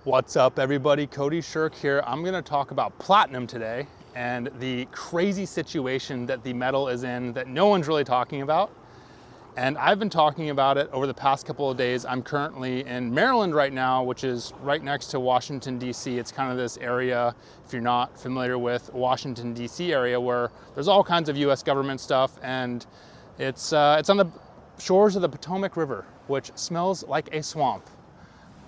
What's up, everybody? Cody Shirk here. I'm going to talk about platinum today and the crazy situation that the metal is in that no one's really talking about. And I've been talking about it over the past couple of days. I'm currently in Maryland right now, which is right next to Washington, D.C. It's kind of this area, if you're not familiar with Washington, D.C. area, where there's all kinds of U.S. government stuff. And it's on the shores of the Potomac River, which smells like a swamp.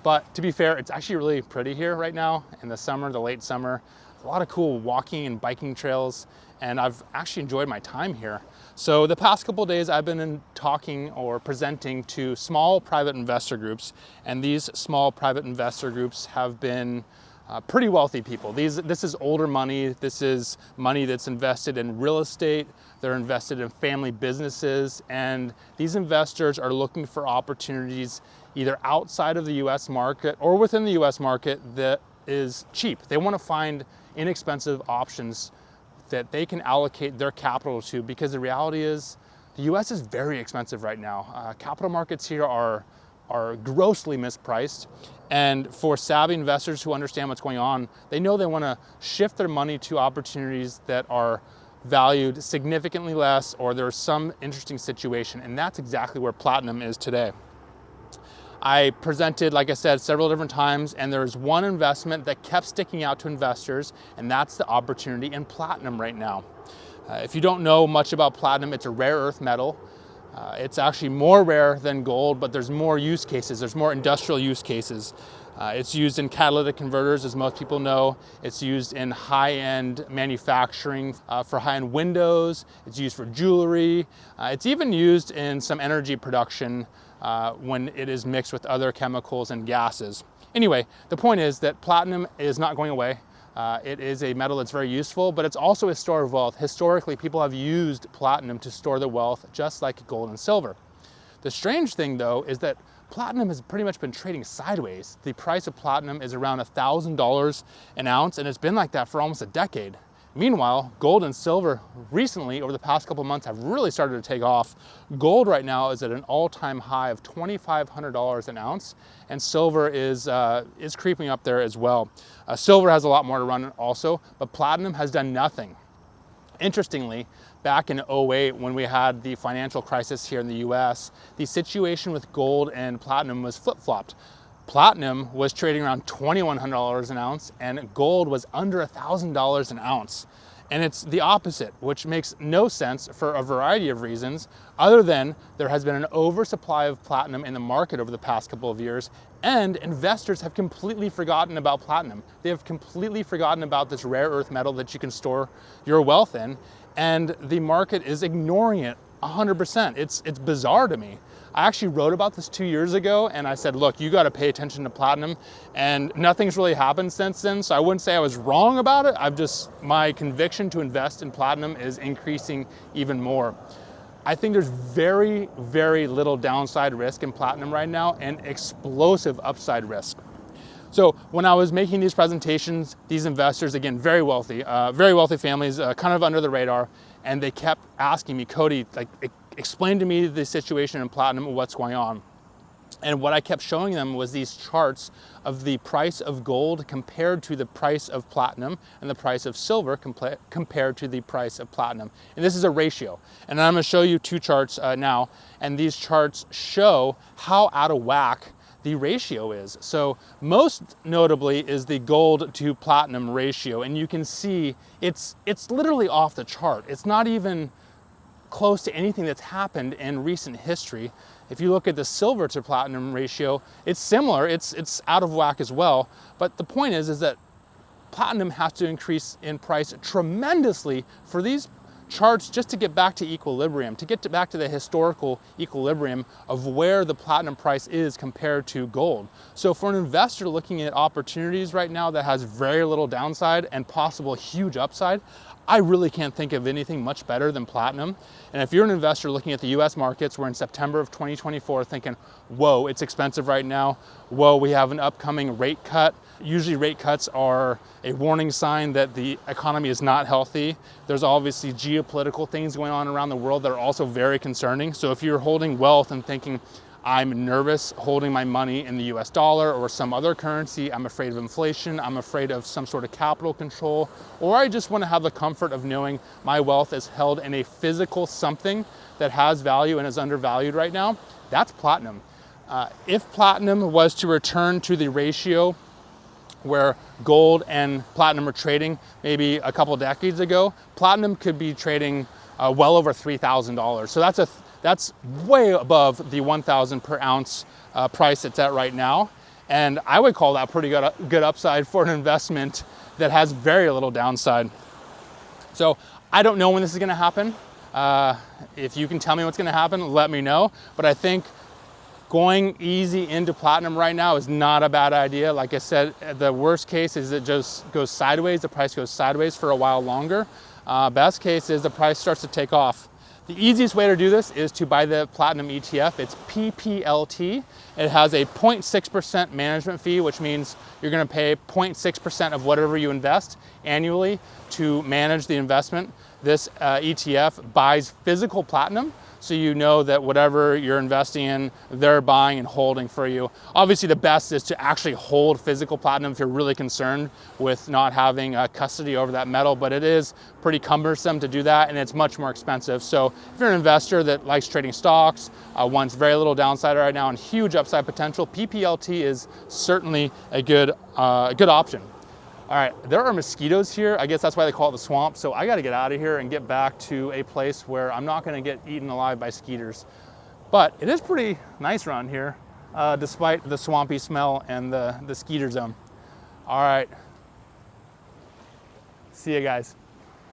But to be fair, it's actually really pretty here right now in the summer, the late summer. A lot of cool walking and biking trails, and I've actually enjoyed my time here. So the past couple of days, I've been talking or presenting to small private investor groups, and these small private investor groups have been pretty wealthy people. This is older money. This is money that's invested in real estate. They're invested in family businesses, and these investors are looking for opportunities either outside of the US market or within the US market that is cheap. They want to find inexpensive options that they can allocate their capital to, because the reality is the US is very expensive right now. Capital markets here are grossly mispriced. And for savvy investors who understand what's going on, they know they want to shift their money to opportunities that are valued significantly less, or there's some interesting situation. And that's exactly where platinum is today. I presented, like I said, several different times, and there's one investment that kept sticking out to investors, and that's the opportunity in platinum right now. If you don't know much about platinum, it's a rare earth metal. It's actually more rare than gold, but there's more use cases. There's more industrial use cases. It's used in catalytic converters, as most people know. It's used in high-end manufacturing for high-end windows. It's used for jewelry. It's even used in some energy production when it is mixed with other chemicals and gases. Anyway, the point is that platinum is not going away. It is a metal that's very useful, but it's also a store of wealth. Historically, people have used platinum to store their wealth, just like gold and silver. The strange thing, though, is that platinum has pretty much been trading sideways. The price of platinum is around $1,000 an ounce, and it's been like that for almost a decade. Meanwhile, gold and silver recently, over the past couple of months, have really started to take off. Gold right now is at an all-time high of $2,500 an ounce, and silver is creeping up there as well. Silver has a lot more to run also, but platinum has done nothing. Interestingly, back in 2008, when we had the financial crisis here in the US, the situation with gold and platinum was flip-flopped. Platinum was trading around $2,100 an ounce, and gold was under $1,000 an ounce. And it's the opposite, which makes no sense for a variety of reasons, other than there has been an oversupply of platinum in the market over the past couple of years, and investors have completely forgotten about platinum. They have completely forgotten about this rare earth metal that you can store your wealth in, and the market is ignoring it 100%. It's bizarre to me. I actually wrote about this 2 years ago, and I said, look, you got to pay attention to platinum, and nothing's really happened since then. So I wouldn't say I was wrong about it. My conviction to invest in platinum is increasing even more. I think there's very, very little downside risk in platinum right now and explosive upside risk. So when I was making these presentations, these investors, again, very wealthy families, kind of under the radar, and they kept asking me, Cody, explain to me the situation in platinum and what's going on. And what I kept showing them was these charts of the price of gold compared to the price of platinum, and the price of silver compared to the price of platinum. And this is a ratio. And I'm going to show you two charts now, and these charts show how out of whack the ratio is. So most notably is the gold to platinum ratio, and you can see it's literally off the chart. It's not even close to anything that's happened in recent history. If you look at the silver to platinum ratio, it's similar. It's out of whack as well. But the point is that platinum has to increase in price tremendously for these charts just to get back to equilibrium, to get back to the historical equilibrium of where the platinum price is compared to gold. So for an investor looking at opportunities right now that has very little downside and possible huge upside, I really can't think of anything much better than platinum. And if you're an investor looking at the US markets, we're in September of 2024 thinking, whoa, it's expensive right now. Whoa, we have an upcoming rate cut. Usually rate cuts are a warning sign that the economy is not healthy. There's obviously geopolitical things going on around the world that are also very concerning. So if you're holding wealth and thinking, I'm nervous holding my money in the US dollar or some other currency. I'm afraid of inflation. I'm afraid of some sort of capital control, or I just want to have the comfort of knowing my wealth is held in a physical something that has value and is undervalued right now. That's platinum. If platinum was to return to the ratio where gold and platinum are trading maybe a couple decades ago, platinum could be trading well over $3,000. So that's way above the 1,000 per ounce price it's at right now. And I would call that pretty good upside for an investment that has very little downside. So I don't know when this is gonna happen. If you can tell me what's gonna happen, let me know. But I think going easy into platinum right now is not a bad idea. Like I said, the worst case is it just goes sideways, the price goes sideways for a while longer. Best case is the price starts to take off. The easiest way to do this is to buy the platinum ETF. It's PPLT. It has a 0.6% management fee, which means you're gonna pay 0.6% of whatever you invest annually to manage the investment. This ETF buys physical platinum, so you know that whatever you're investing in, they're buying and holding for you. Obviously, the best is to actually hold physical platinum if you're really concerned with not having custody over that metal, but it is pretty cumbersome to do that, and it's much more expensive. So if you're an investor that likes trading stocks, wants very little downside right now and huge upside potential, PPLT is certainly a good option. All right, there are mosquitoes here. I guess that's why they call it the swamp. So I gotta get out of here and get back to a place where I'm not gonna get eaten alive by skeeters. But it is pretty nice around here, despite the swampy smell and the skeeter zone. All right, see you guys.